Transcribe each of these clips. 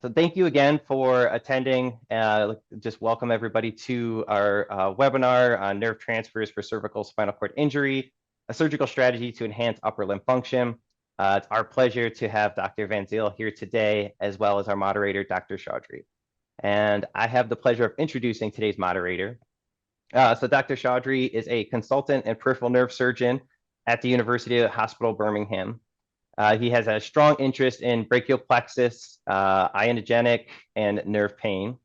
So thank you again for attending. Just welcome everybody to our webinar on nerve transfers for cervical spinal cord injury, a surgical strategy to enhance upper limb function. It's our pleasure to have Dr. Van Zyl here today, as well as our moderator, Dr. Chaudhry. And I have the pleasure of introducing today's moderator. So Dr. Chaudhry is a consultant and peripheral nerve surgeon at the University of Birmingham. He has a strong interest in brachial plexus, ionogenic, and nerve pain.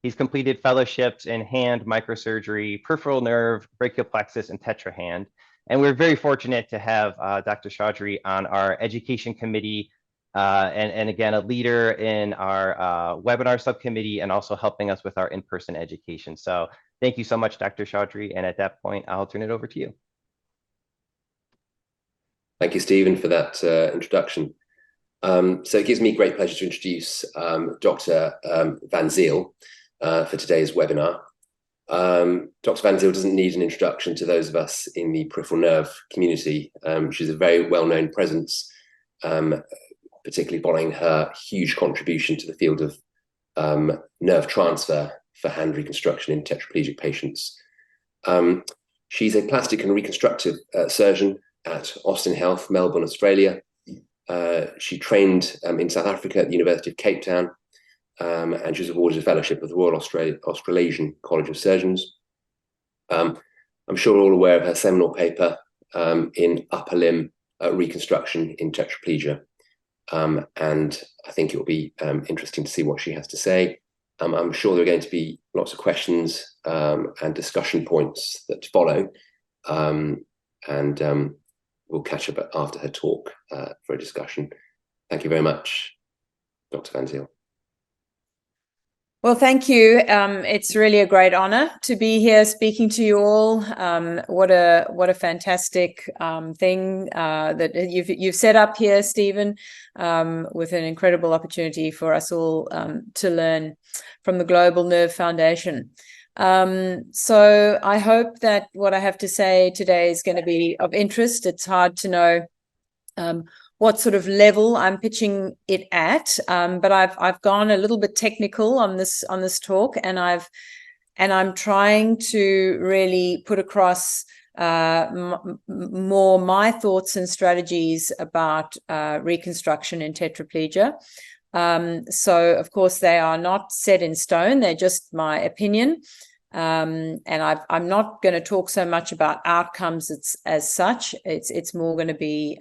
He's completed fellowships in hand microsurgery, peripheral nerve, brachial plexus, and tetrahand. And we're very fortunate to have Dr. Chaudhry on our education committee, and again, a leader in our webinar subcommittee and also helping us with our in-person education. So thank you so much, Dr. Chaudhry. And at that point, I'll turn it over to you. Thank you, Stephen, for that introduction. So it gives me great pleasure to introduce Dr. Van Zyl for today's webinar. Dr. Van Zyl doesn't need an introduction to those of us in the peripheral nerve community. She's a very well-known presence, particularly following her huge contribution to the field of nerve transfer for hand reconstruction in tetraplegic patients. She's a plastic and reconstructive surgeon at Austin Health, Melbourne, Australia. She trained in South Africa at the University of Cape Town, and she was awarded a fellowship of the Royal Australasian College of Surgeons. I'm sure we're all aware of her seminal paper in upper limb reconstruction in tetraplegia, and I think it will be interesting to see what she has to say. I'm sure there are going to be lots of questions and discussion points that follow, and we'll catch up after her talk for a discussion. Thank you very much, Dr. Van Zyl. Well, thank you. It's really a great honor to be here speaking to you all. What a fantastic thing that you've set up here, Stephen, with an incredible opportunity for us all to learn from the Global Nerve Foundation. So I hope that what I have to say today is going to be of interest. It's hard to know what sort of level I'm pitching it at, but I've gone a little bit technical on this talk, and I'm trying to really put across more my thoughts and strategies about reconstruction in tetraplegia. So of course they are not set in stone; they're just my opinion. And I'm not going to talk so much about outcomes as such. It's more going to be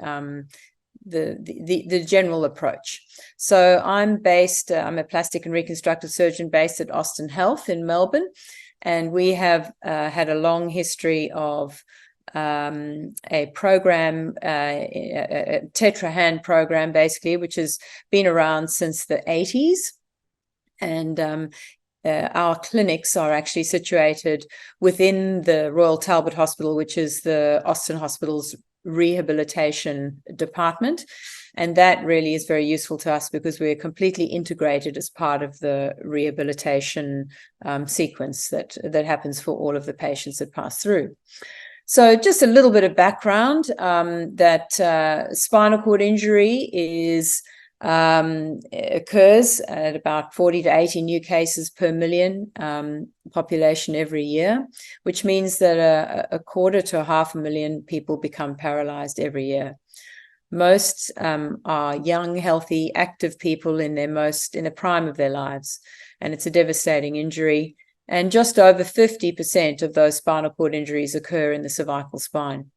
the general approach. So I'm a plastic and reconstructive surgeon based at Austin Health in Melbourne, and we have had a long history of a program, a tetrahand program, basically, which has been around since the 80s. And our clinics are actually situated within the Royal Talbot Hospital, which is the Austin Hospital's rehabilitation department. And that really is very useful to us because we're completely integrated as part of the rehabilitation sequence that happens for all of the patients that pass through. So just a little bit of background, that spinal cord injury occurs at about 40 to 80 new cases per million population every year, which means that a quarter to 500,000 people become paralyzed every year. Most are young, healthy, active people in the prime of their lives, and it's a devastating injury. And just over 50% of those spinal cord injuries occur in the cervical spine.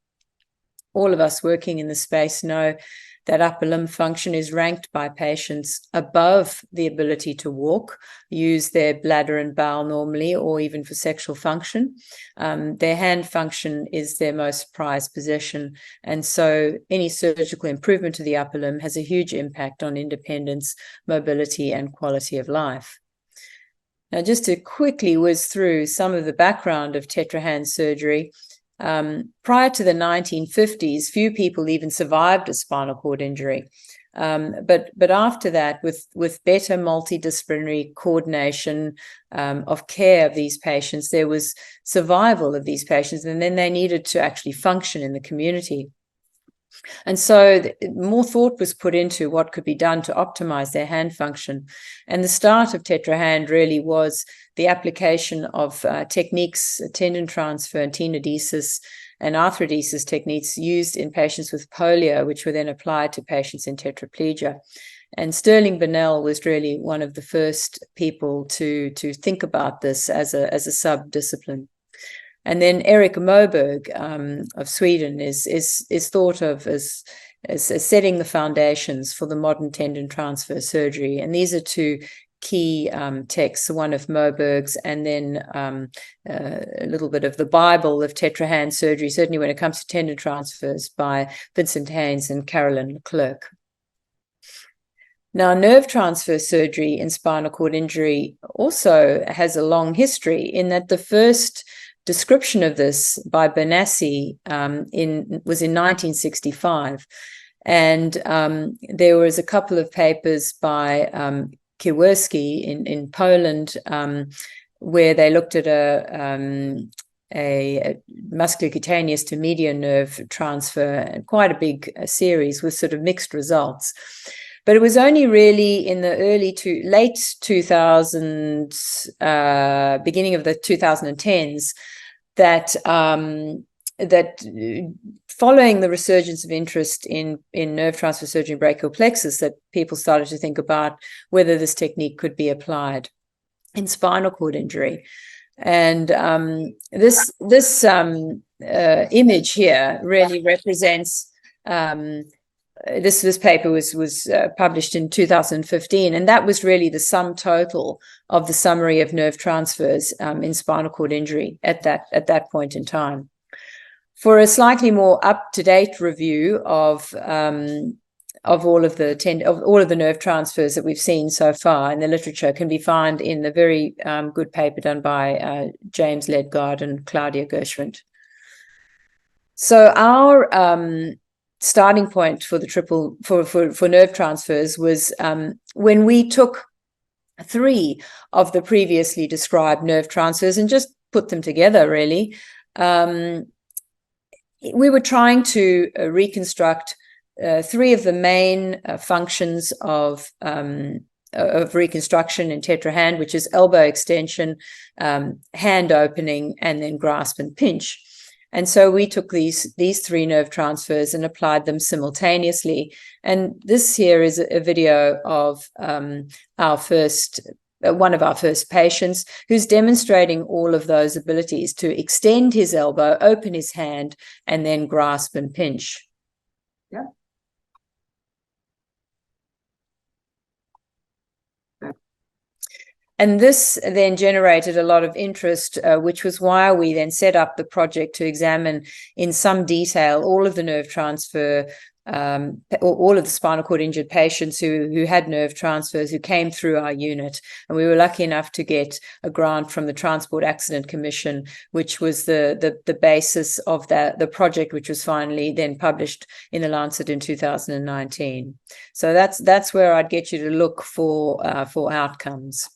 All of us working in the space know that upper limb function is ranked by patients above the ability to walk, use their bladder and bowel normally, or even for sexual function. Their hand function is their most prized possession. And so any surgical improvement to the upper limb has a huge impact on independence, mobility, and quality of life. Now, just to quickly whiz through some of the background of tetrahand surgery, prior to the 1950s, few people even survived a spinal cord injury. But after that, with better multidisciplinary coordination of care of these patients, there was survival of these patients, and then they needed to actually function in the community. And so more thought was put into what could be done to optimize their hand function. And the start of tetrahand really was the application of techniques, tendon transfer and tenodesis and arthrodesis techniques used in patients with polio, which were then applied to patients in tetraplegia. And Sterling Burnell was really one of the first people to think about this as a sub-discipline. And then Erik Moberg of Sweden is thought of as setting the foundations for the modern tendon transfer surgery. And these are two key texts, one of Moberg's and then a little bit of the Bible of tetrahand surgery, certainly when it comes to tendon transfers, by Vincent Haynes and Carolyn Leclerc. Now, nerve transfer surgery in spinal cord injury also has a long history, in that the first description of this by Bernassi was in 1965. And there was a couple of papers by Kiewerski in Poland where they looked at a musculocutaneous to median nerve transfer, quite a big series with sort of mixed results. But it was only really in the late 2000s, beginning of the 2010s, that following the resurgence of interest in nerve transfer surgery and brachial plexus, that people started to think about whether this technique could be applied in spinal cord injury. And this image here really represents. This paper was published in 2015, and that was really the sum total of the summary of nerve transfers in spinal cord injury at that point in time. For a slightly more up-to-date review of all of the nerve transfers that we've seen so far in the literature, can be found in the very good paper done by James Ledgard and Claudia Gershwin. So our starting point for the nerve transfers was when we took 3 of the previously described nerve transfers and just put them together, really. We were trying to reconstruct 3 of the main functions of reconstruction in tetrahand, which is elbow extension, hand opening, and then grasp and pinch. And so we took these 3 nerve transfers and applied them simultaneously. And this here is a video of one of our first patients, who's demonstrating all of those abilities to extend his elbow, open his hand, and then grasp and pinch. Yeah. And this then generated a lot of interest, which was why we then set up the project to examine in some detail all of the nerve transfer, all of the spinal cord injured patients who had nerve transfers, who came through our unit. And we were lucky enough to get a grant from the Transport Accident Commission, which was the basis of the project, which was finally then published in the Lancet in 2019. So that's where I'd get you to look for outcomes.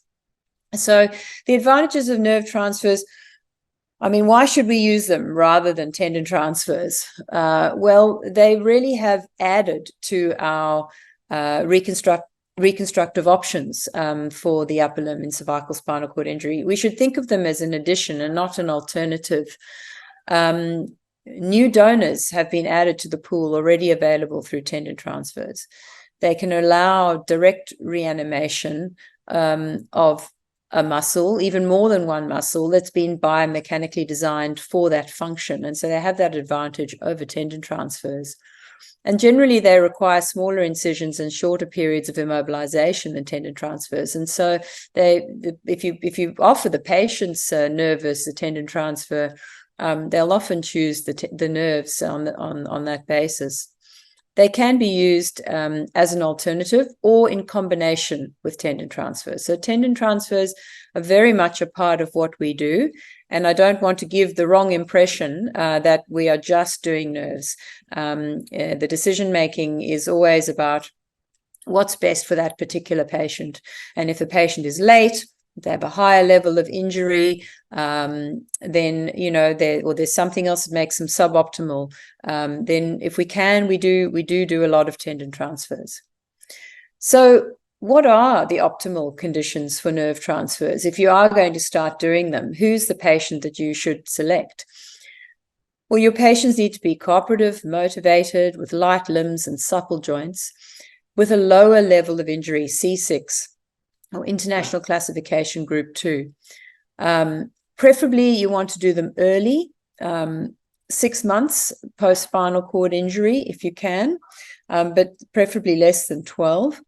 So the advantages of nerve transfers, I mean, why should we use them rather than tendon transfers? Well, they really have added to our reconstructive options for the upper limb in cervical spinal cord injury. We should think of them as an addition and not an alternative. New donors have been added to the pool already available through tendon transfers. They can allow direct reanimation of a muscle, even more than one muscle, that's been biomechanically designed for that function. And so they have that advantage over tendon transfers. And generally, they require smaller incisions and shorter periods of immobilization than tendon transfers. And so if you offer the patients a nerve versus a tendon transfer, they'll often choose the nerves on that basis. They can be used as an alternative or in combination with tendon transfers. So tendon transfers are very much a part of what we do. And I don't want to give the wrong impression that we are just doing nerves. The decision-making is always about what's best for that particular patient. And if the patient is late If they have a higher level of injury, then, you know, there's something else that makes them suboptimal. Then if we can, we do a lot of tendon transfers. So what are the optimal conditions for nerve transfers? If you are going to start doing them, who's the patient that you should select? Well, your patients need to be cooperative, motivated, with light limbs and supple joints, with a lower level of injury, C6, or International Classification Group 2. Preferably, you want to do them early, 6 months post-spinal cord injury, if you can, but preferably less than 12.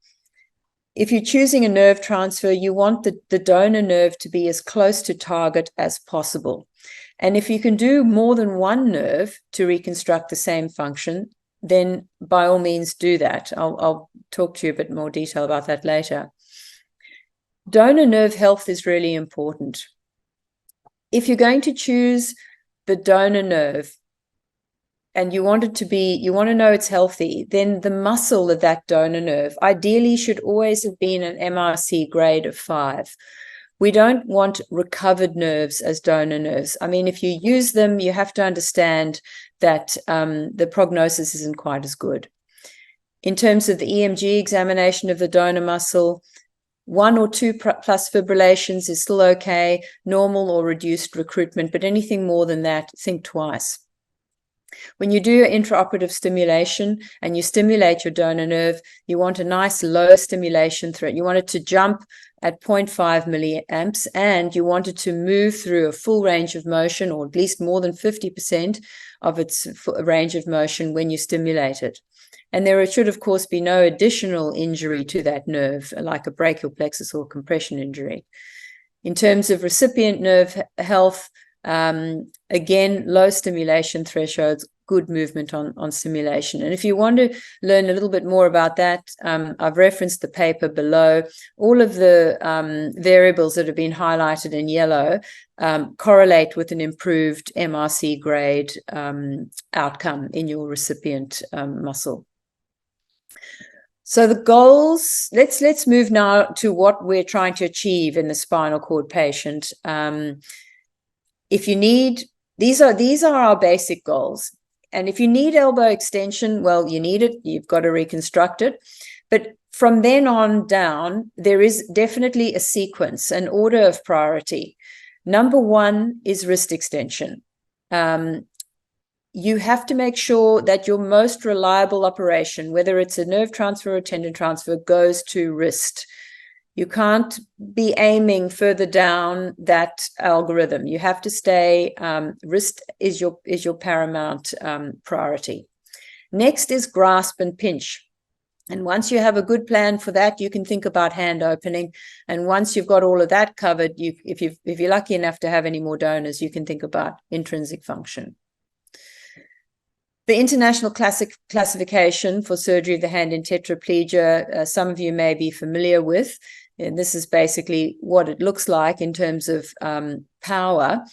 If you're choosing a nerve transfer, you want the donor nerve to be as close to target as possible. And if you can do more than one nerve to reconstruct the same function, then by all means do that. I'll talk to you a bit more detail about that later. Donor nerve health is really important. If you're going to choose the donor nerve and you want to know it's healthy, then the muscle of that donor nerve ideally should always have been an MRC grade of 5. We don't want recovered nerves as donor nerves. I mean, if you use them, you have to understand that the prognosis isn't quite as good. In terms of the EMG examination of the donor muscle, 1 or 2 plus fibrillations is still okay, normal or reduced recruitment, but anything more than that, think twice. When you do intraoperative stimulation and you stimulate your donor nerve, you want a nice low stimulation threat. You want it to jump at 0.5 milliamps, and you want it to move through a full range of motion, or at least more than 50% of its range of motion when you stimulate it. And there should, of course, be no additional injury to that nerve, like a brachial plexus or compression injury. In terms of recipient nerve health, again, low stimulation thresholds, good movement on stimulation. And if you want to learn a little bit more about that, I've referenced the paper below. All of the variables that have been highlighted in yellow correlate with an improved MRC grade outcome in your recipient muscle. So the goals, let's move now to what we're trying to achieve in the spinal cord patient. If you need, these are our basic goals. And if you need elbow extension, well, you need it, you've got to reconstruct it. But from then on down, there is definitely a sequence, an order of priority. Number 1 is wrist extension. You have to make sure that your most reliable operation, whether it's a nerve transfer or tendon transfer, goes to wrist. You can't be aiming further down that algorithm. You have to stay, wrist is your paramount priority. Next is grasp and pinch. And once you have a good plan for that, you can think about hand opening. And once you've got all of that covered, if you're lucky enough to have any more donors, you can think about intrinsic function. The International Classification for Surgery of the Hand in Tetraplegia, some of you may be familiar with. And this is basically what it looks like in terms of power.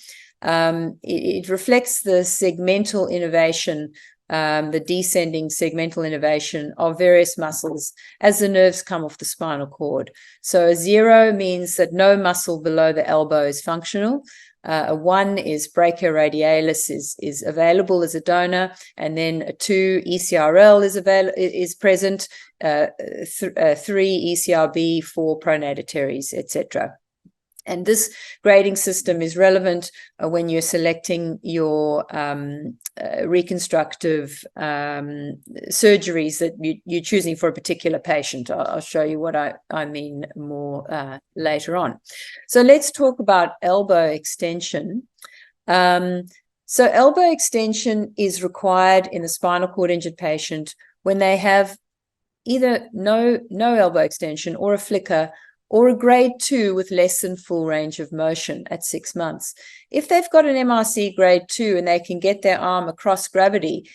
It reflects the segmental innervation, the descending segmental innervation of various muscles as the nerves come off the spinal cord. So a 0 means that no muscle below the elbow is functional. A 1 is brachioradialis is available as a donor, and then a 2 ECRL is present, 3 ECRB, 4 pronator teres, etc. And this grading system is relevant when you're selecting your reconstructive surgeries that you're choosing for a particular patient. I'll show you what I mean more later on. So let's talk about elbow extension. So elbow extension is required in a spinal cord injured patient when they have either no elbow extension or a flicker, or a grade 2 with less than full range of motion at 6 months. If they've got an MRC grade 2 and they can get their arm across gravity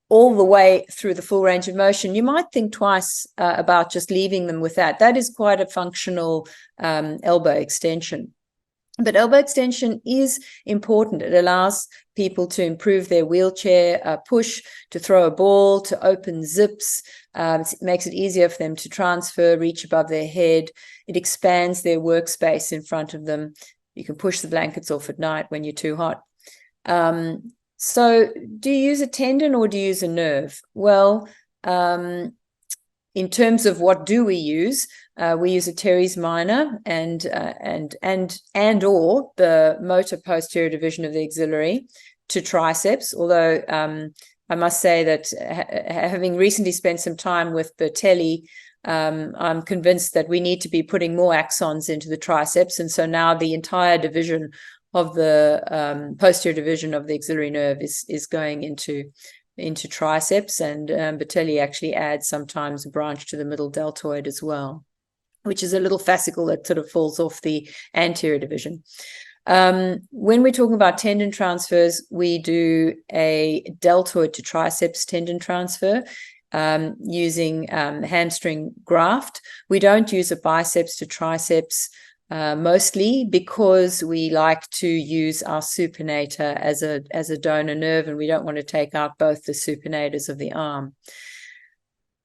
all the way through the full range of motion, you might think twice about just leaving them with that. That is quite a functional elbow extension. But elbow extension is important. It allows people to improve their wheelchair push, to throw a ball, to open zips, It makes it easier for them to transfer, reach above their head. It expands their workspace in front of them. You can push the blankets off at night when you're too hot. So do you use a tendon or do you use a nerve? Well, in terms of what do we use a teres minor and or the motor posterior division of the axillary to triceps. Although I must say that having recently spent some time with Bertelli, I'm convinced that we need to be putting more axons into the triceps, and so now the entire division of the posterior division of the axillary nerve is going into triceps, and Bertelli actually adds sometimes a branch to the middle deltoid as well, which is a little fascicle that sort of falls off the anterior division. When we're talking about tendon transfers, we do a deltoid to triceps tendon transfer using hamstring graft. We don't use a biceps to triceps mostly because we like to use our supinator as a donor nerve, and we don't want to take out both the supinators of the arm.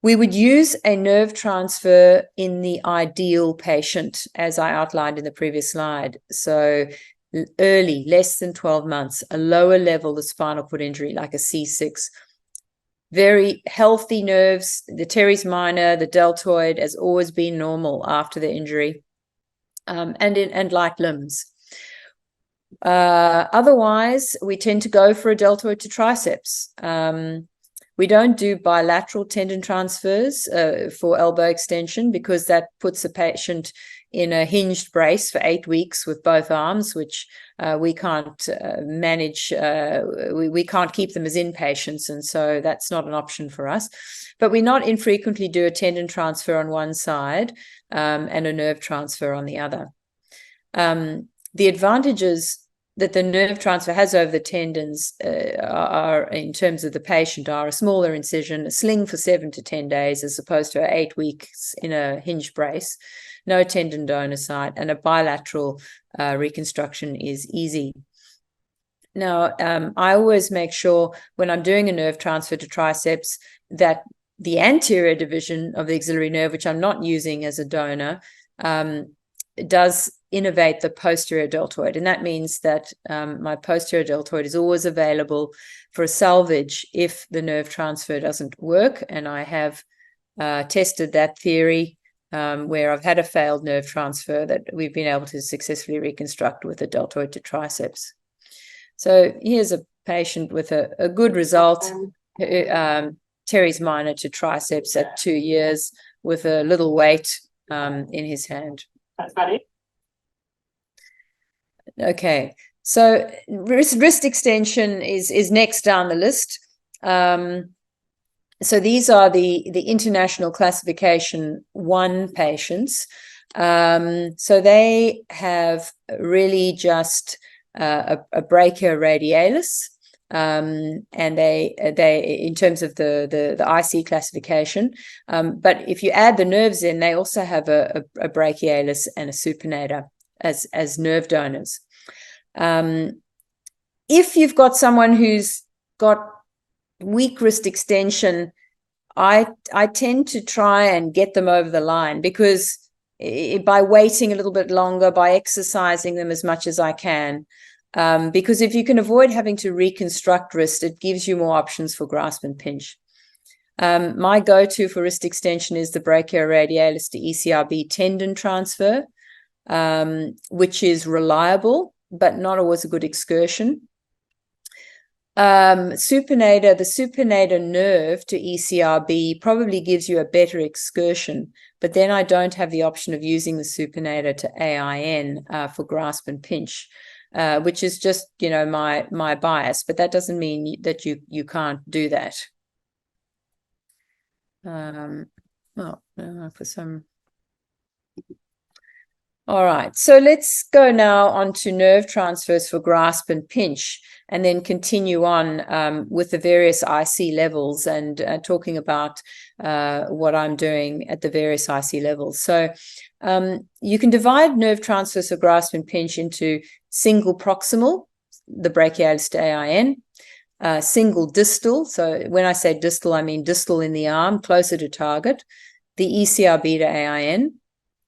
We would use a nerve transfer in the ideal patient, as I outlined in the previous slide. So early, less than 12 months, a lower level of spinal cord injury, like a C6. Very healthy nerves. The teres minor, the deltoid has always been normal after the injury. And light limbs. Otherwise, we tend to go for a deltoid to triceps. We don't do bilateral tendon transfers for elbow extension because that puts a patient in a hinged brace for 8 weeks with both arms, which we can't manage. We can't keep them as inpatients, and so that's not an option for us. But we not infrequently do a tendon transfer on one side and a nerve transfer on the other. The advantages that the nerve transfer has over the tendons are, in terms of the patient, are a smaller incision, a sling for 7 to 10 days, as opposed to 8 weeks in a hinge brace, no tendon donor site, and a bilateral reconstruction is easy. Now, I always make sure when I'm doing a nerve transfer to triceps that the anterior division of the axillary nerve, which I'm not using as a donor, does innervate the posterior deltoid. And that means that my posterior deltoid is always available for a salvage if the nerve transfer doesn't work. And I have tested that theory where I've had a failed nerve transfer that we've been able to successfully reconstruct with a deltoid to triceps. So here's a patient with a good result, teres minor to triceps at 2 years with a little weight in his hand. That's funny. Okay, so wrist extension is next down the list. So these are the international classification 1 patients. So they have really just a brachioradialis, and they in terms of the IC classification. But if you add the nerves in, they also have a brachialis and a supinator as nerve donors. If you've got someone who's got weak wrist extension, I tend to try and get them over the line, because by waiting a little bit longer, by exercising them as much as I can, because if you can avoid having to reconstruct wrist, it gives you more options for grasp and pinch. My go-to for wrist extension is the brachioradialis to ECRB tendon transfer, which is reliable, but not always a good excursion. The supinator nerve to ECRB probably gives you a better excursion, but then I don't have the option of using the supinator to AIN for grasp and pinch, which is just, my bias, but that doesn't mean that you can't do that. All right, so let's go now on to nerve transfers for grasp and pinch, and then continue on with the various IC levels and talking about what I'm doing at the various IC levels. So you can divide nerve transfers for grasp and pinch into single proximal, the brachialis to AIN, single distal. So when I say distal, I mean distal in the arm, closer to target, the ECRB to AIN,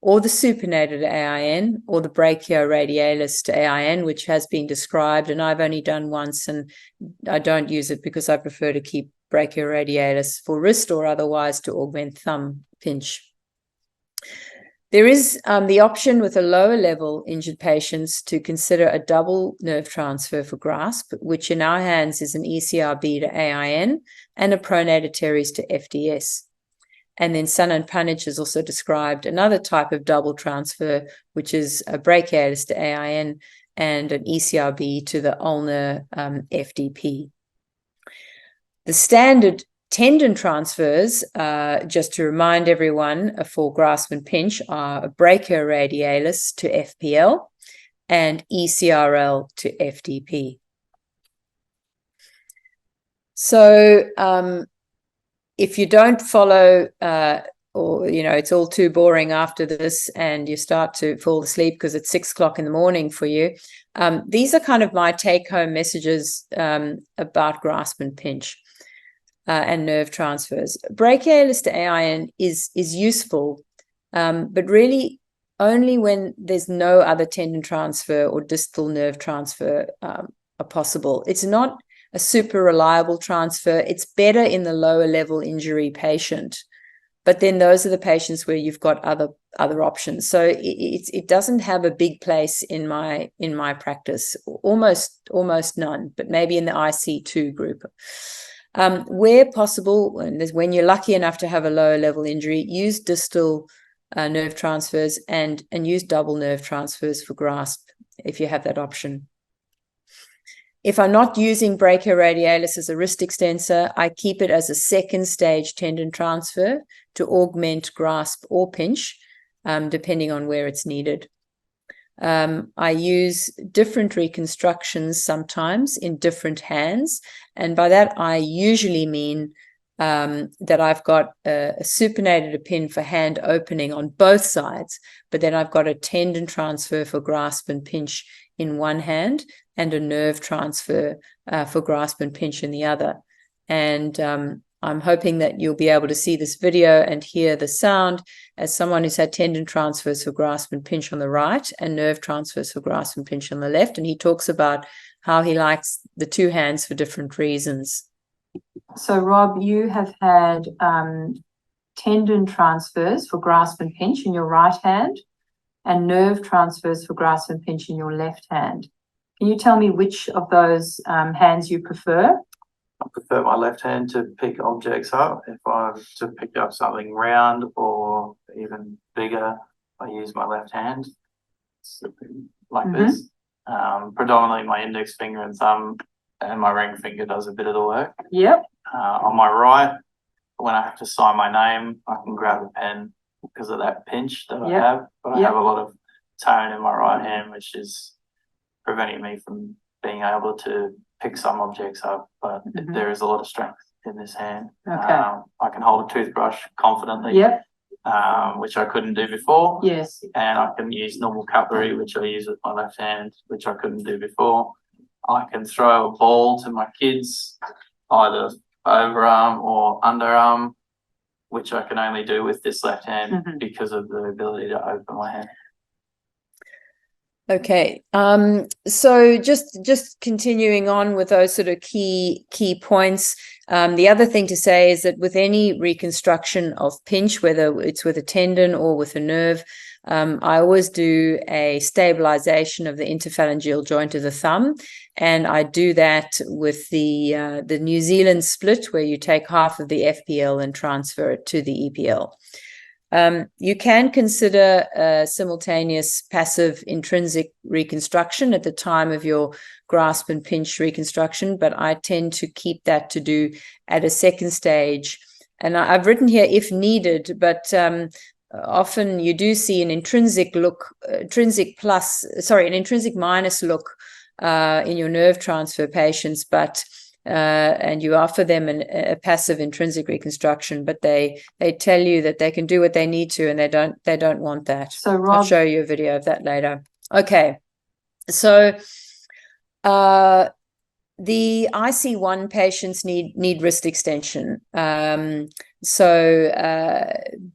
or the supinator to AIN, or the brachioradialis to AIN, which has been described, and I've only done once, and I don't use it because I prefer to keep brachioradialis for wrist or otherwise to augment thumb pinch. There is the option with a lower level injured patients to consider a double nerve transfer for grasp, which in our hands is an ECRB to AIN and a pronator teres to FDS. And then Sanan Panich has also described another type of double transfer, which is a brachialis to AIN and an ECRB to the ulnar FDP. The standard tendon transfers, just to remind everyone, for grasp and pinch are brachioradialis to FPL and ECRL to FDP. So if you don't follow, or, you know, it's all too boring after this and you start to fall asleep because it's 6 o'clock in the morning for you, these are kind of my take-home messages about grasp and pinch. And nerve transfers. Brachialis to AIN is useful, but really only when there's no other tendon transfer or distal nerve transfer are possible. It's not a super reliable transfer. It's better in the lower level injury patient, but then those are the patients where you've got other options. So it doesn't have a big place in my practice, almost none, but maybe in the IC2 group. Where possible, and when you're lucky enough to have a lower level injury, use distal nerve transfers and use double nerve transfers for grasp if you have that option. If I'm not using brachioradialis as a wrist extensor, I keep it as a second stage tendon transfer to augment grasp or pinch, depending on where it's needed. I use different reconstructions sometimes in different hands. And by that, I usually mean that I've got a supinator to pin for hand opening on both sides, but then I've got a tendon transfer for grasp and pinch in one hand and a nerve transfer for grasp and pinch in the other. And I'm hoping that you'll be able to see this video and hear the sound as someone who's had tendon transfers for grasp and pinch on the right and nerve transfers for grasp and pinch on the left. And he talks about how he likes the two hands for different reasons. So, Rob, you have had tendon transfers for grasp and pinch in your right hand and nerve transfers for grasp and pinch in your left hand. Can you tell me which of those hands you prefer? I prefer my left hand to pick objects up. If I have to pick up something round or even bigger, I use my left hand. It's like this. Predominantly my index finger and thumb and my ring finger does a bit of the work. Yep. On my right, when I have to sign my name, I can grab a pen because of that pinch that I have. But I have a lot of tone in my right hand, which is preventing me from being able to pick some objects up, but there is a lot of strength in this hand. I can hold a toothbrush confidently, which I couldn't do before. Yes. And I can use normal cutlery, which I use with my left hand, which I couldn't do before. I can throw a ball to my kids, either overarm or underarm, which I can only do with this left hand because of the ability to open my hand. Okay, so just continuing on with those sort of key points. The other thing to say is that with any reconstruction of pinch, whether it's with a tendon or with a nerve, I always do a stabilization of the interphalangeal joint of the thumb, and I do that with the New Zealand split, where you take half of the FPL and transfer it to the EPL. You can consider simultaneous passive intrinsic reconstruction at the time of your grasp and pinch reconstruction, but I tend to keep that to do at a second stage. And I've written here if needed, but often you do see an intrinsic minus look in your nerve transfer patients, but and you offer them a passive intrinsic reconstruction, but they tell you that they can do what they need to, and they don't want that. So Rob, I'll show you a video of that later. Okay, so The IC1 patients need wrist extension. So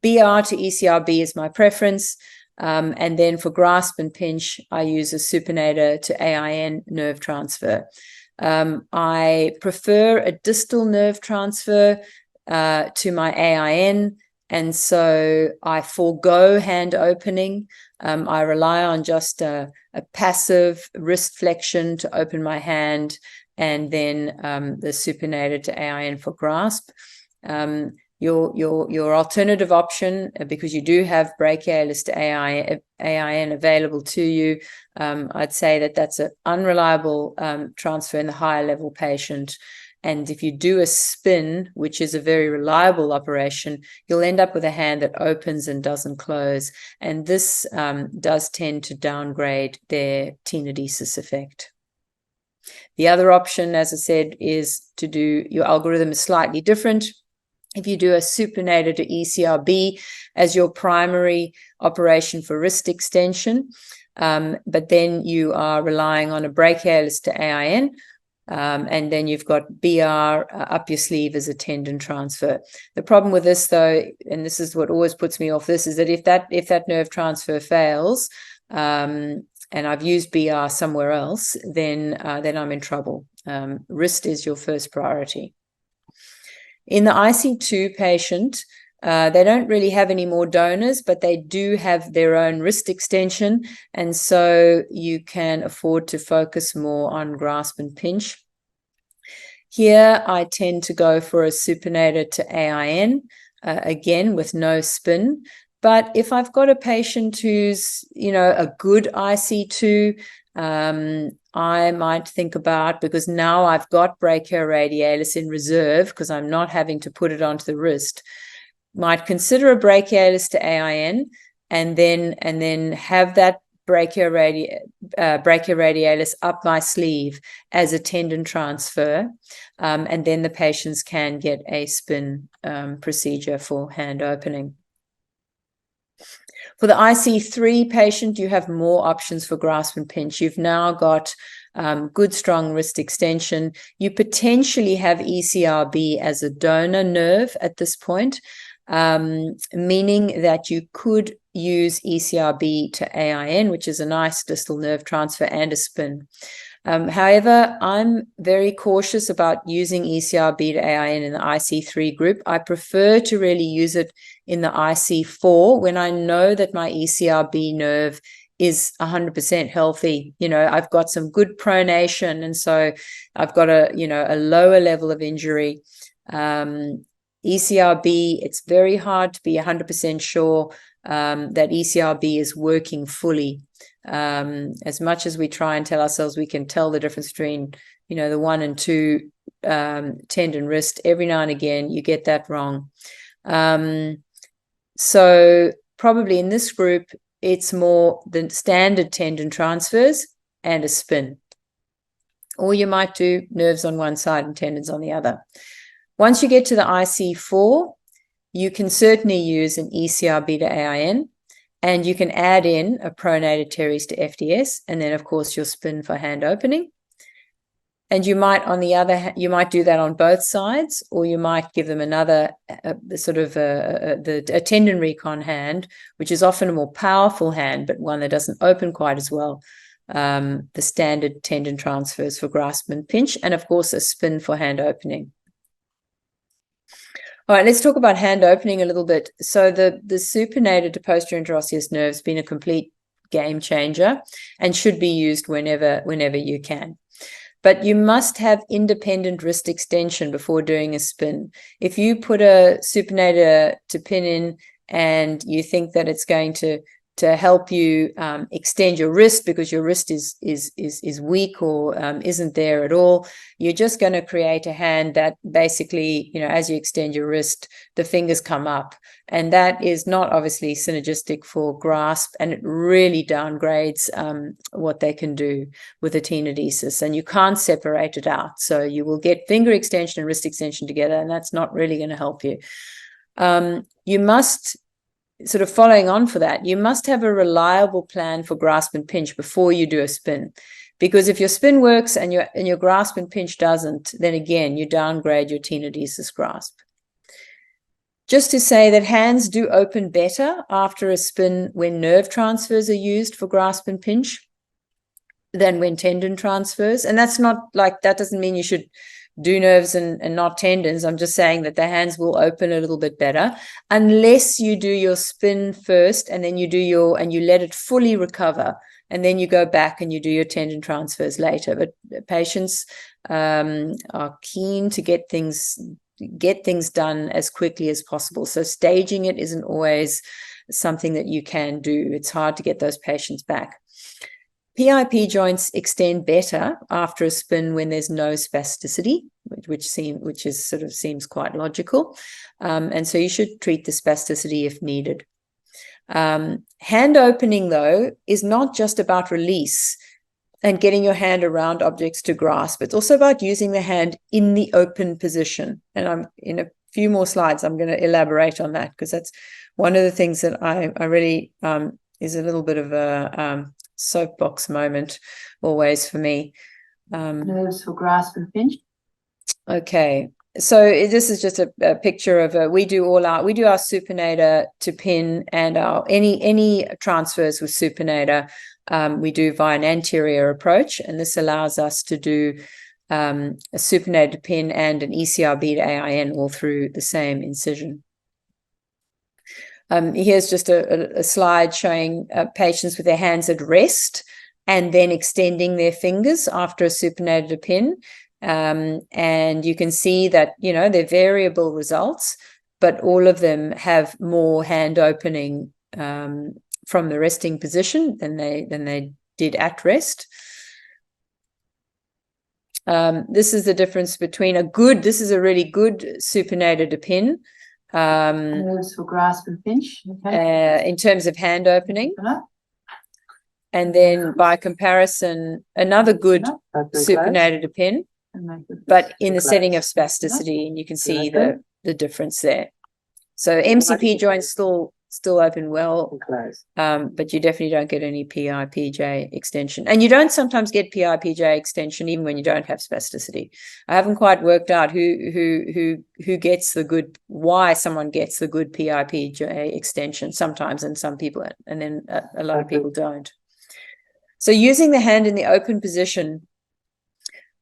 BR to ECRB is my preference. And then for grasp and pinch, I use a supinator to AIN nerve transfer. I prefer a distal nerve transfer to my AIN, and so I forego hand opening. I rely on just a passive wrist flexion to open my hand, and then the supinator to AIN for grasp. Your alternative option, because you do have brachialis to AIN available to you, I'd say that that's an unreliable transfer in the higher level patient. And if you do a spin, which is a very reliable operation, you'll end up with a hand that opens and doesn't close. And this does tend to downgrade their tenodesis effect. The other option, as I said, is to do, your algorithm is slightly different. If you do a supinator to ECRB as your primary operation for wrist extension, but then you are relying on a brachialis to AIN, and then you've got BR up your sleeve as a tendon transfer. The problem with this, though, and this is what always puts me off this, is that if that nerve transfer fails, and I've used BR somewhere else, then I'm in trouble. Wrist is your first priority. In the IC2 patient, they don't really have any more donors, but they do have their own wrist extension, and so you can afford to focus more on grasp and pinch. Here, I tend to go for a supinator to AIN, again with no spin. But if I've got a patient who's, a good IC2, I might think about, because now I've got brachioradialis in reserve because I'm not having to put it onto the wrist, might consider a brachialis to AIN and then have that brachioradialis up my sleeve as a tendon transfer, and then the patients can get a spin procedure for hand opening. For the IC3 patient, you have more options for grasp and pinch. You've now got good, strong wrist extension. You potentially have ECRB as a donor nerve at this point, meaning that you could use ECRB to AIN, which is a nice distal nerve transfer and a spin. However, I'm very cautious about using ECRB to AIN in the IC3 group. I prefer to really use it in the IC4 when I know that my ECRB nerve is 100% healthy. I've got some good pronation, and so I've got a lower level of injury. ECRB, it's very hard to be 100% sure that ECRB is working fully. As much as we try and tell ourselves we can tell the difference between, the 1 and 2 tendon wrist, every now and again you get that wrong. So probably in this group, it's more the standard tendon transfers and a spin. Or you might do nerves on one side and tendons on the other. Once you get to the IC4, you can certainly use an ECRB to AIN, and you can add in a pronated teres to FDS, and then, of course, your spin for hand opening. And you might, on the other hand, you might do that on both sides, or you might give them another a tendon recon hand, which is often a more powerful hand, but one that doesn't open quite as well. The standard tendon transfers for grasp and pinch, and of course, a spin for hand opening. All right, let's talk about hand opening a little bit. So the supinator to posterior interosseous nerve has been a complete game changer and should be used whenever you can. But you must have independent wrist extension before doing a spin. If you put a supinator to pin in and you think that it's going to help you extend your wrist because your wrist is weak or isn't there at all, you're just going to create a hand that basically, as you extend your wrist, the fingers come up. And that is not obviously synergistic for grasp, and it really downgrades what they can do with a tenodesis. And you can't separate it out. So you will get finger extension and wrist extension together, and that's not really going to help you. You must, sort of following on for that, you must have a reliable plan for grasp and pinch before you do a spin. Because if your spin works and your grasp and pinch doesn't, then again, you downgrade your tenodesis grasp. Just to say that hands do open better after a spin when nerve transfers are used for grasp and pinch than when tendon transfers. And that's not like, that doesn't mean you should do nerves and not tendons. I'm just saying that the hands will open a little bit better unless you do your spin first and then you let it fully recover. And then you go back and you do your tendon transfers later. But patients are keen to get things done as quickly as possible. So staging it isn't always something that you can do. It's hard to get those patients back. PIP joints extend better after a spin when there's no spasticity, which seems quite logical. And so you should treat the spasticity if needed. Hand opening, though, is not just about release and getting your hand around objects to grasp. It's also about using the hand in the open position. And I'm in a few more slides, I'm going to elaborate on that, because that's one of the things that I really is a little bit of a soapbox moment always for me. Nerves for grasp and pinch. Okay. So this is just a picture of we do our supinator to pin and our any transfers with supinator we do via an anterior approach, and this allows us to do a supinator to pin and an ECRB to AIN all through the same incision. Here's just a slide showing patients with their hands at rest and then extending their fingers after a supinator to pin. And you can see that, they're variable results, but all of them have more hand opening from the resting position than they did at rest. This is the difference between this is a really good supinator to pin. Nerves for grasp and pinch. Okay. In terms of hand opening. And then by comparison, another good supinator to pin, but in the setting of spasticity, and you can see the difference there. So MCP joints still open well, but you definitely don't get any PIPJ extension. And you don't sometimes get PIPJ extension even when you don't have spasticity. I haven't quite worked out who gets why someone gets the good PIPJ extension sometimes, and some people, and then a lot of people don't. So using the hand in the open position,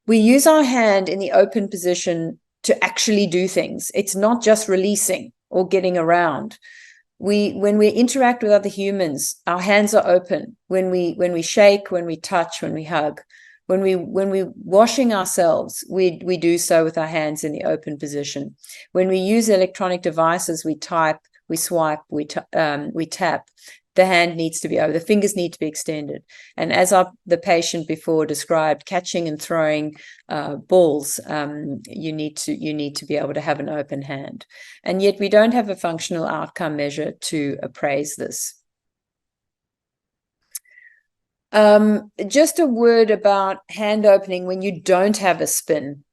we use our hand in the open position to actually do things. It's not just releasing or getting around. When we interact with other humans, our hands are open. When we shake, when we touch, when we hug, when we washing ourselves, we do so with our hands in the open position. When we use electronic devices, we type, we swipe, we tap. The hand needs to be over. The fingers need to be extended. And as the patient before described, catching and throwing balls, you need to be able to have an open hand. And yet we don't have a functional outcome measure to appraise this. Just a word about hand opening when you don't have a spin.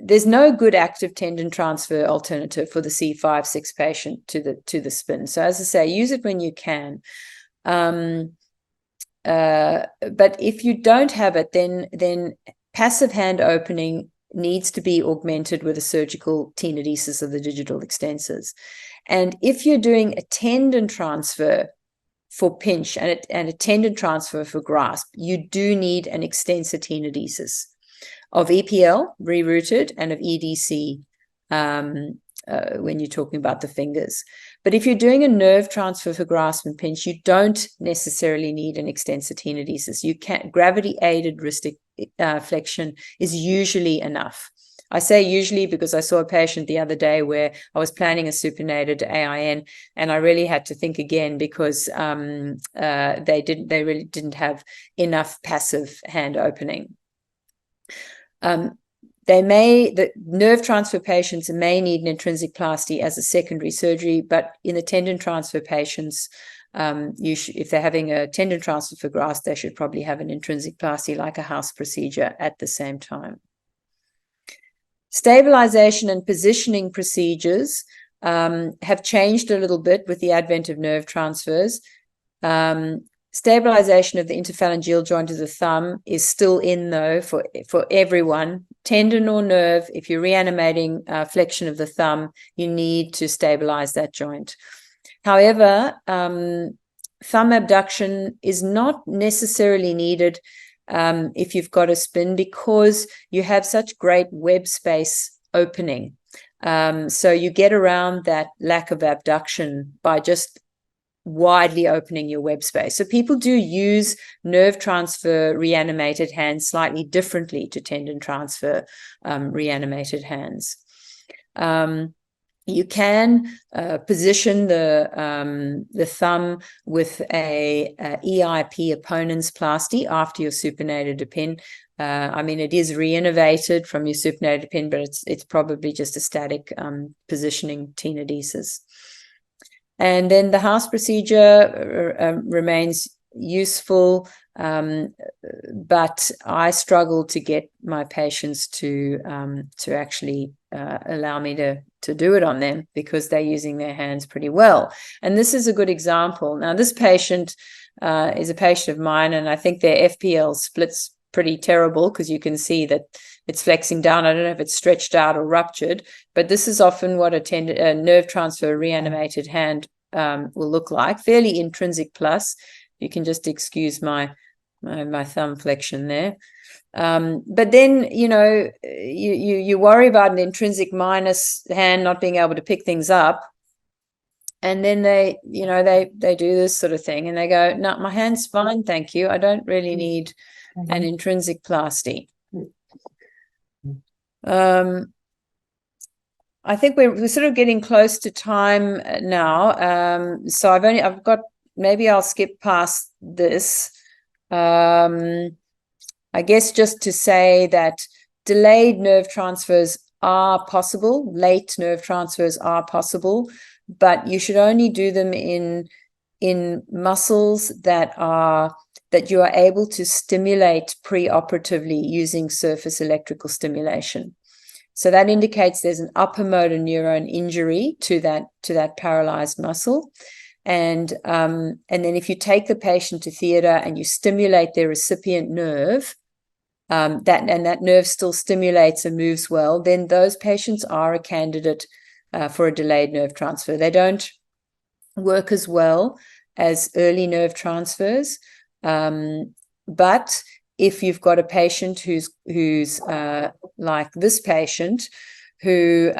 There's no good active tendon transfer alternative for the C5-6 patient to the spin. So as I say, use it when you can. But if you don't have it, then passive hand opening needs to be augmented with a surgical tenodesis of the digital extensors. And if you're doing a tendon transfer for pinch and a tendon transfer for grasp, you do need an extensor tenodesis of EPL, rerouted, and of EDC when you're talking about the fingers. But if you're doing a nerve transfer for grasp and pinch, you don't necessarily need an extensor tenodesis. Gravity-aided wrist flexion is usually enough. I say usually because I saw a patient the other day where I was planning a supinator to AIN, and I really had to think again because they really didn't have enough passive hand opening. The nerve transfer patients may need an intrinsic plasty as a secondary surgery, but in the tendon transfer patients, if they're having a tendon transfer for grasp, they should probably have an intrinsic plasty like a house procedure at the same time. Stabilization and positioning procedures have changed a little bit with the advent of nerve transfers. Stabilization of the interphalangeal joint of the thumb is still in, though, for everyone. Tendon or nerve, if you're reanimating flexion of the thumb, you need to stabilize that joint. However, thumb abduction is not necessarily needed if you've got a spin, because you have such great web space opening. So you get around that lack of abduction by just widely opening your web space. So people do use nerve transfer reanimated hands slightly differently to tendon transfer reanimated hands. You can position the thumb with a EIP opponent's plasty after your supinated pin. I mean, it is re-innovated from your supinated pin, but it's probably just a static positioning tenodesis. And then the house procedure remains useful, but I struggle to get my patients to actually allow me to do it on them, because they're using their hands pretty well. And this is a good example. Now, this patient is a patient of mine, and I think their FPL splits pretty terrible, because you can see that it's flexing down. I don't know if it's stretched out or ruptured, but this is often what a nerve transfer reanimated hand will look like. Fairly intrinsic plus. You can just excuse my thumb flexion there. But then, you know, you worry about an intrinsic minus hand not being able to pick things up. And then they do this sort of thing, and they go, no, my hand's fine, thank you. I don't really need an intrinsic plasty. I think we're sort of getting close to time now. So I've got, maybe I'll skip past this. I guess just to say that delayed nerve transfers are possible, late nerve transfers are possible, but you should only do them in muscles that you are able to stimulate preoperatively using surface electrical stimulation. So that indicates there's an upper motor neuron injury to that paralyzed muscle. And then if you take the patient to theater and you stimulate their recipient nerve, that nerve still stimulates and moves well, then those patients are a candidate for a delayed nerve transfer. They don't work as well as early nerve transfers, but if you've got a patient who's like this patient, who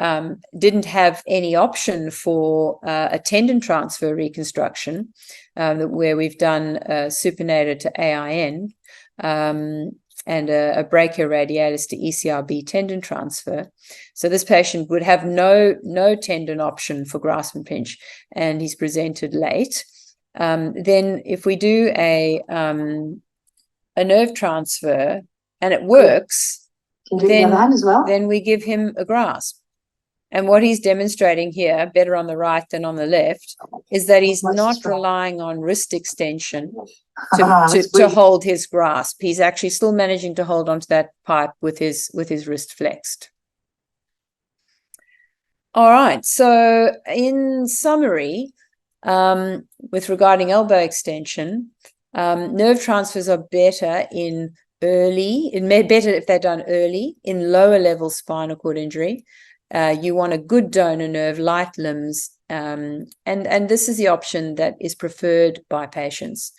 didn't have any option for a tendon transfer reconstruction, where we've done supinator to AIN and a brachioradialis to ECRB tendon transfer. So this patient would have no tendon option for grasp and pinch, and he's presented late. Then if we do a nerve transfer and it works, then we give him a grasp. And what he's demonstrating here, better on the right than on the left, is that he's not relying on wrist extension to hold his grasp. He's actually still managing to hold onto that pipe with his wrist flexed. All right. So in summary, with regarding elbow extension, nerve transfers are better better if they're done early in lower level spinal cord injury. You want a good donor nerve, light limbs, and this is the option that is preferred by patients.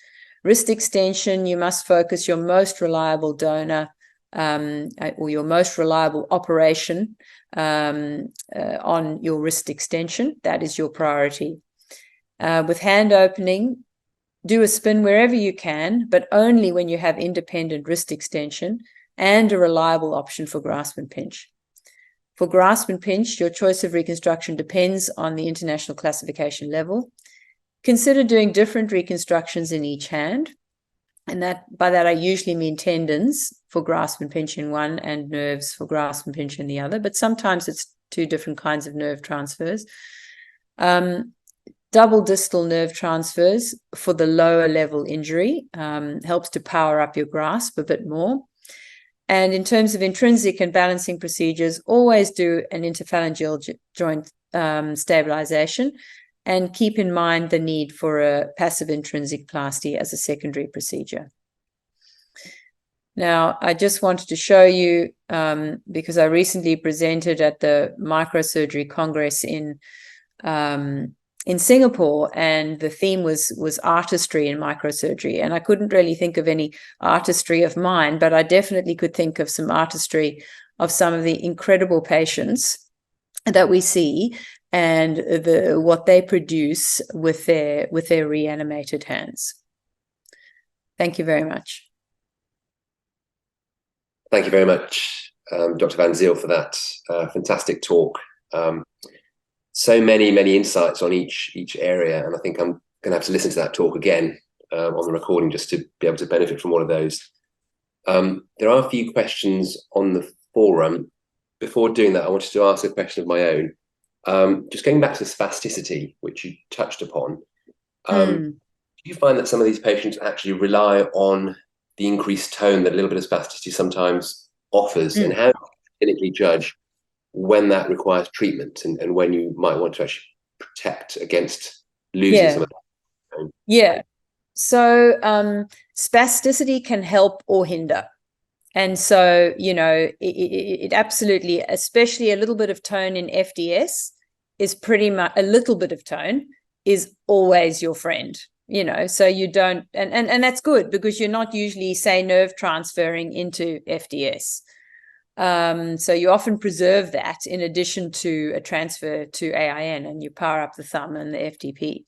Wrist extension, you must focus your most reliable donor or your most reliable operation on your wrist extension. That is your priority. With hand opening, do a spin wherever you can, but only when you have independent wrist extension and a reliable option for grasp and pinch. For grasp and pinch, your choice of reconstruction depends on the international classification level. Consider doing different reconstructions in each hand. And by that, I usually mean tendons for grasp and pinch in one and nerves for grasp and pinch in the other. But sometimes it's two different kinds of nerve transfers. Double distal nerve transfers for the lower level injury helps to power up your grasp a bit more. And in terms of intrinsic and balancing procedures, always do an interphalangeal joint stabilization and keep in mind the need for a passive intrinsic plasty as a secondary procedure. Now, I just wanted to show you, because I recently presented at the Microsurgery Congress in Singapore, and the theme was artistry in microsurgery. And I couldn't really think of any artistry of mine, but I definitely could think of some artistry of some of the incredible patients that we see and what they produce with their reanimated hands. Thank you very much. Thank you very much, Dr. van Zyl, for that fantastic talk. So many insights on each area, and I think I'm going to have to listen to that talk again on the recording just to be able to benefit from all of those. There are a few questions on the forum. Before doing that, I wanted to ask a question of my own. Just going back to spasticity, which you touched upon, do you find that some of these patients actually rely on the increased tone that a little bit of spasticity sometimes offers, and how do you clinically judge when that requires treatment and when you might want to actually protect against losing some of that tone? Yeah. So spasticity can help or hinder. And so, you know, it absolutely, especially a little bit of tone in FDS is pretty much, a little bit of tone is always your friend. You know, so you don't, and that's good because you're not usually, say, nerve transferring into FDS. So you often preserve that in addition to a transfer to AIN, and you power up the thumb and the FTP.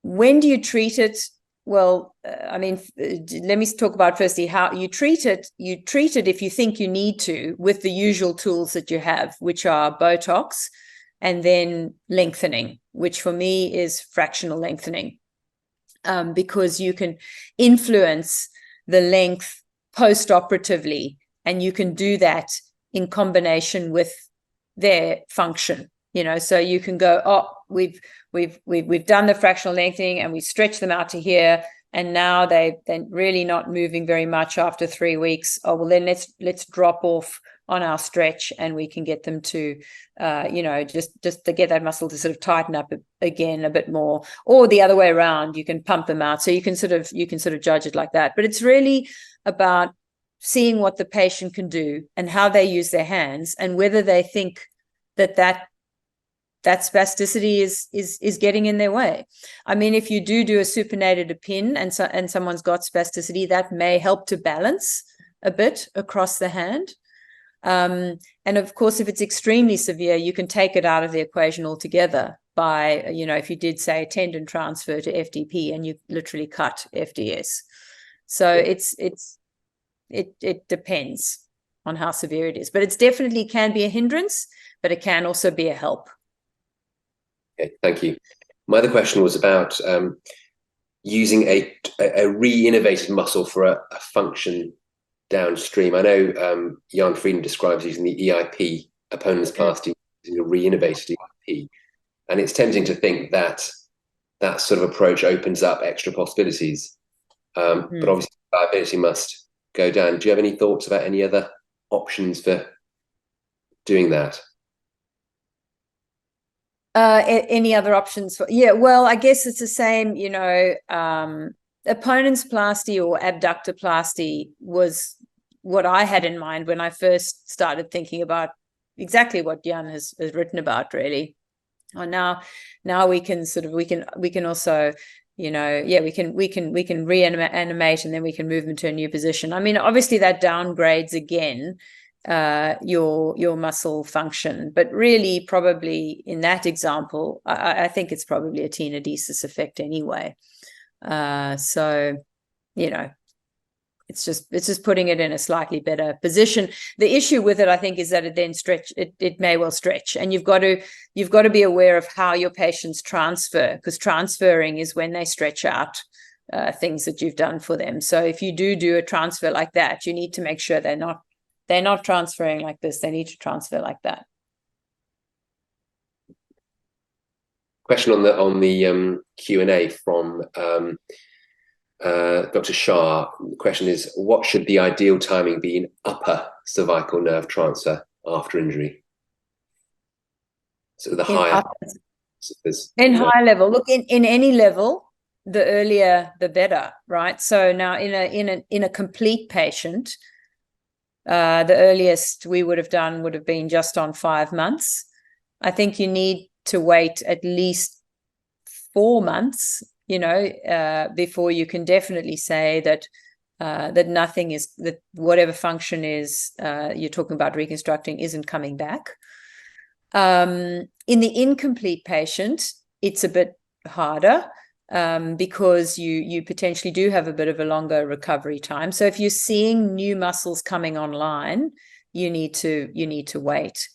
When do you treat it? Well, I mean, let me talk about firstly how you treat it. You treat it if you think you need to with the usual tools that you have, which are Botox and then lengthening, which for me is fractional lengthening, because you can influence the length post-operatively, and you can do that in combination with their function. You know, so you can go, oh, we've done the fractional lengthening and we stretch them out to here, and now they're really not moving very much after 3 weeks. Oh, well, then let's drop off on our stretch, and we can get them to, you know, just to get that muscle to sort of tighten up again a bit more, or the other way around, you can pump them out. So you can sort of judge it like that. But it's really about seeing what the patient can do and how they use their hands, and whether they think that spasticity is getting in their way. I mean, if you do a supinated a pin and someone's got spasticity, that may help to balance a bit across the hand. And of course, if it's extremely severe, you can take it out of the equation altogether by, you know, if you did say tendon transfer to FDP and you literally cut FDS. So it depends on how severe it is, but it's definitely can be a hindrance, but it can also be a help. Okay, thank you. My other question was about using a re-innervated muscle for a function downstream. I know Jan Frieden describes using the EIP, opponentsplasty, using a re-innervated EIP, and it's tempting to think that that sort of approach opens up extra possibilities, but obviously viability must go down. Do you have any thoughts about any other options for doing that? Any other options for, yeah, well, I guess it's the same, you know, opponentsplasty or abductoplasty was what I had in mind when I first started thinking about exactly what Jan has written about, really. Oh, now we can sort of, we can also, you know, yeah, we can reanimate, and then we can move them to a new position. I mean, obviously that downgrades again your muscle function, but really probably in that example, I think it's probably a tenodesis effect anyway. So, you know, it's just putting it in a slightly better position. The issue with it, I think, is that it then it may well stretch, and you've got to be aware of how your patients transfer, because transferring is when they stretch out things that you've done for them. So if you do a transfer like that, you need to make sure they're not transferring like this. They need to transfer like that. Question on the Q&A from Dr. Shah. The question is, what should the ideal timing be in upper cervical nerve transfer after injury? So the higher In high level, look, in any level, the earlier the better, right? So now in a complete patient, the earliest we would have been just on 5 months. I think you need to wait at least 4 months, before you can definitely say that that whatever function is you're talking about reconstructing isn't coming back. In the incomplete patient, it's a bit harder because you potentially do have a bit of a longer recovery time. So if you're seeing new muscles coming online, you need to wait.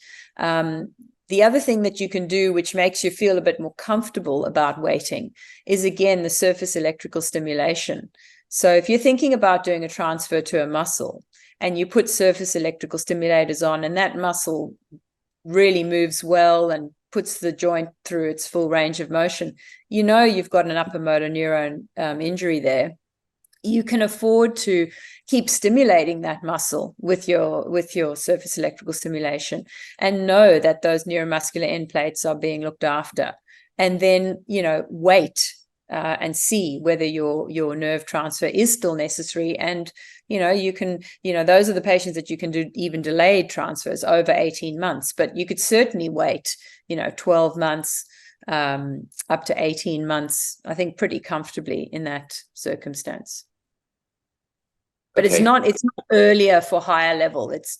The other thing that you can do, which makes you feel a bit more comfortable about waiting, is again the surface electrical stimulation. So if you're thinking about doing a transfer to a muscle and you put surface electrical stimulators on, and that muscle really moves well and puts the joint through its full range of motion, you've got an upper motor neuron injury there. You can afford to keep stimulating that muscle with your surface electrical stimulation and know that those neuromuscular end plates are being looked after. And then, wait and see whether your nerve transfer is still necessary. And, you can, those are the patients that you can do even delayed transfers over 18 months, but you could certainly wait, 12 months up to 18 months, I think pretty comfortably in that circumstance. But Okay. it's not earlier for higher level. It's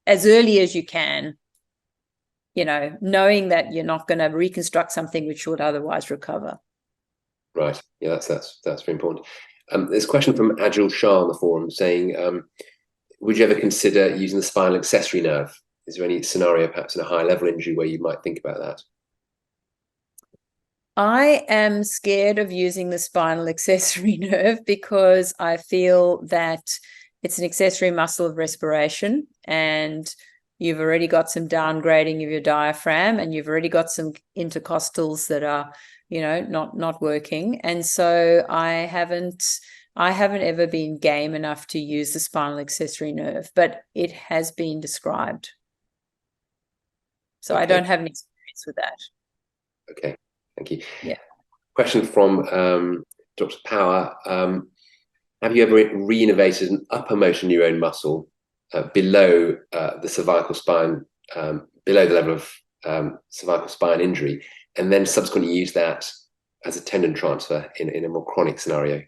as early as you can, knowing that you're not going to reconstruct something which would otherwise recover. Right. Yeah, that's very important. There's a question from Agil Shah on the forum saying, would you ever consider using the spinal accessory nerve? Is there any scenario, perhaps in a high level injury, where you might think about that? I am scared of using the spinal accessory nerve because I feel that it's an accessory muscle of respiration, and you've already got some downgrading of your diaphragm, and you've already got some intercostals that are, not working. And so I haven't ever been game enough to use the spinal accessory nerve, but it has been described. So Okay. I don't have any experience with that. Okay. Thank you. Yeah. Question from Dr. Power. Have you ever re-innovated an upper motor neuron muscle below the cervical spine, below the level of cervical spine injury, and then subsequently use that as a tendon transfer in a more chronic scenario?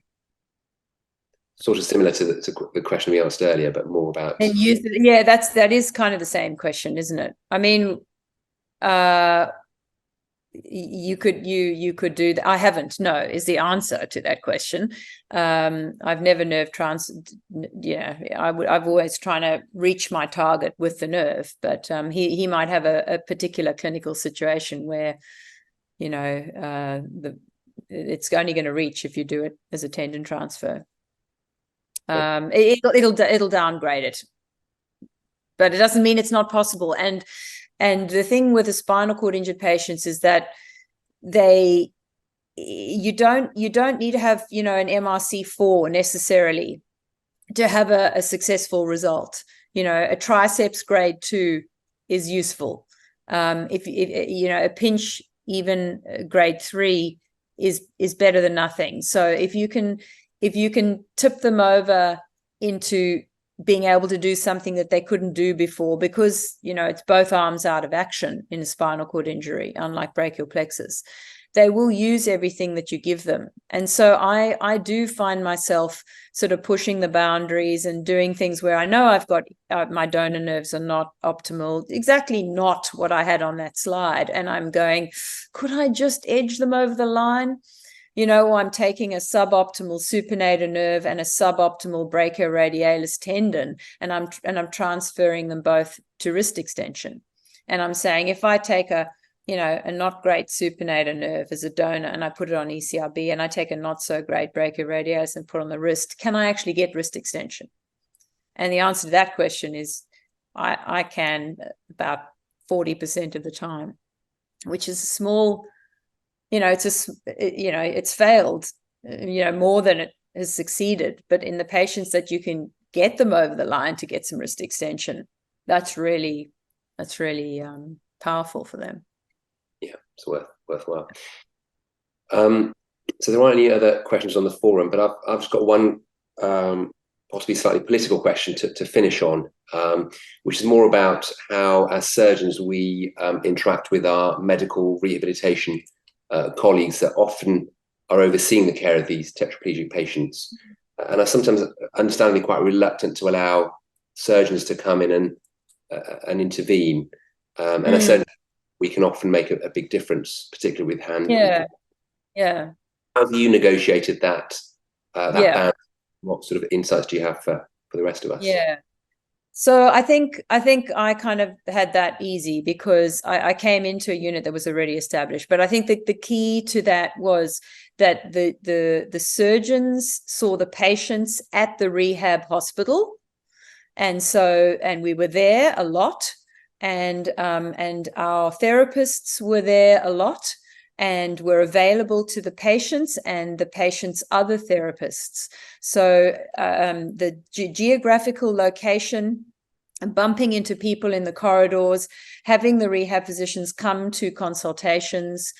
Sort of similar to the question we asked earlier, but more about. And that is kind of the same question, isn't it? I mean, you could do that. I haven't, no, is the answer to that question. I've never nerve I've always trying to reach my target with the nerve, but he might have a particular clinical situation where it's only going to reach if you do it as a tendon transfer. It'll downgrade it, but it doesn't mean it's not possible. And the thing with the spinal cord injured patients is that you don't need to have, an MRC4 necessarily to have a successful result. A triceps grade 2 is useful. If a pinch, even grade 3 is better than nothing. So if you can tip them over into being able to do something that they couldn't do before, because it's both arms out of action in a spinal cord injury, unlike brachial plexus, they will use everything that you give them. And so I do find myself sort of pushing the boundaries and doing things where I know I've got my donor nerves are not optimal, exactly not what I had on that slide, and I'm going, could I just edge them over the line? I'm taking a suboptimal supinator nerve and a suboptimal brachioradialis tendon, and I'm transferring them both to wrist extension. And I'm saying, if I take a not great supinator nerve as a donor and I put it on ECRB, and I take a not so great brachioradialis and put on the wrist, can I actually get wrist extension? And the answer to that question is I can about 40% of the time, which is a small. It's failed, more than it has succeeded. But in the patients that you can get them over the line to get some wrist extension, that's really powerful for them. Yeah, it's worthwhile. So there aren't any other questions on the forum, but I've just got one possibly slightly political question to finish on, which is more about how, as surgeons, we interact with our medical rehabilitation colleagues that often are overseeing the care of these tetraplegic patients, and are sometimes understandably quite reluctant to allow surgeons to come in and intervene. And as surgeons, we can often make a big difference, particularly with hand. Yeah. How have you negotiated that balance? What sort of insights do you have for the rest of us? Yeah. So I think I kind of had that easy because I came into a unit that was already established. But I think that the key to that was that the surgeons saw the patients at the rehab hospital, and we were there a lot, and our therapists were there a lot, and were available to the patients and the patients' other therapists. So the geographical location, bumping into people in the corridors, having the rehab physicians come to consultations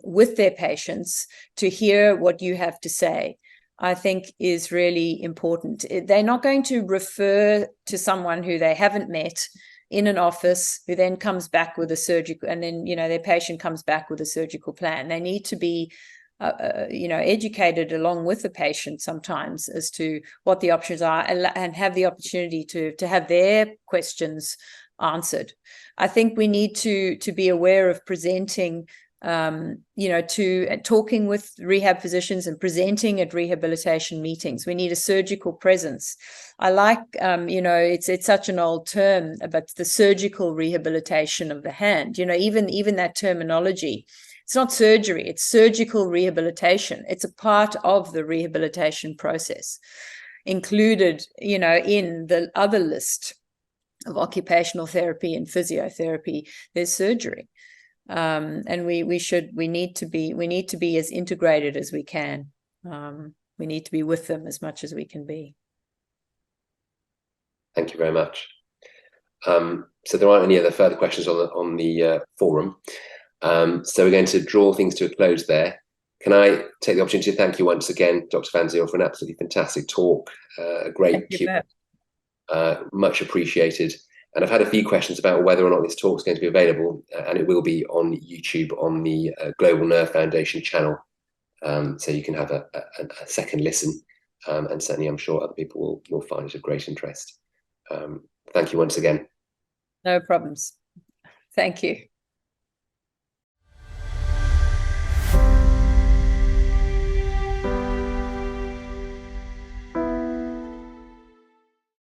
with their patients to hear what you have to say, I think is really important. They're not going to refer to someone who they haven't met in an office, who then comes back with a surgical, and then, their patient comes back with a surgical plan. They need to be, educated along with the patient sometimes as to what the options are, and have the opportunity to have their questions answered. I think we need to be aware of presenting, to talking with rehab physicians and presenting at rehabilitation meetings. We need a surgical presence. I like, it's such an old term, but the surgical rehabilitation of the hand, even that terminology, it's not surgery, it's surgical rehabilitation. It's a part of the rehabilitation process, included, in the other list of occupational therapy and physiotherapy. There's surgery. And we need to be as integrated as we can. We need to be with them as much as we can be. Thank you very much. So there aren't any other further questions on the forum. So we're going to draw things to a close there. Can I take the opportunity to thank you once again, Dr. van Zyl, for an absolutely fantastic talk, a great Q&A, much appreciated. And I've had a few questions about whether or not this talk is going to be available, and it will be on YouTube on the Global Nerve Foundation channel. So you can have a second listen, and certainly I'm sure other people will find it of great interest. Thank you once again. No problems. Thank you.